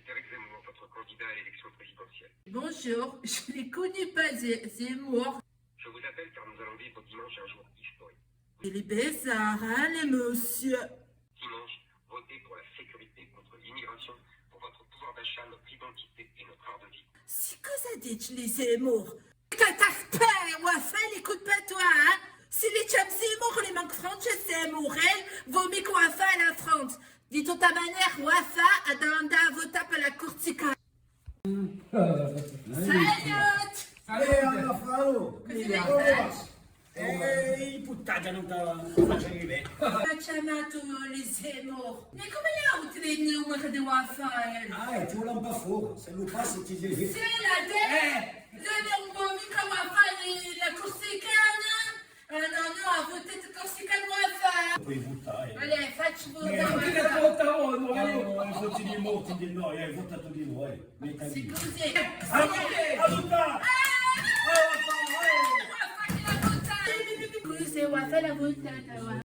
Éric Zemmour, votre candidat à l'élection présidentielle. Bonjour, je ne connais pas Zemmour. Je vous appelle car nous allons vivre dimanche un jour historique. Il est bizarre, hein, les monsieur. Dimanche, votez pour la sécurité, contre l'immigration, pour votre pouvoir d'achat, notre identité et notre art de vivre. C'est quoi ça dit, les Zemmour? T'attaques pas, Wafa, écoute pas toi, hein? Si les chums Zemmour, les manques français Zemmour, elle, vaut mieux que Wafa à la France. Dis-toi ta manière, Wafa, a demandé à voter pour la Corsica. Salut! Fallo! I puttana non ti faccio vedere. Chiamato les Zemmour. Mais come l'ha avuto il numero di Wafa? Tu vuole un po' fuori, se lo passi ti dici. C'est la tête! Donnez un bon micro Wafa, la Corsicana? Non, a voté de Corsicana Wafa. Puoi buttare. Allez, faccio votare. Voti di molti di noi, hai votato di noi. C'est così. Allora! Wafa che l'ha votata. Scusi, Wafa l'ha votata.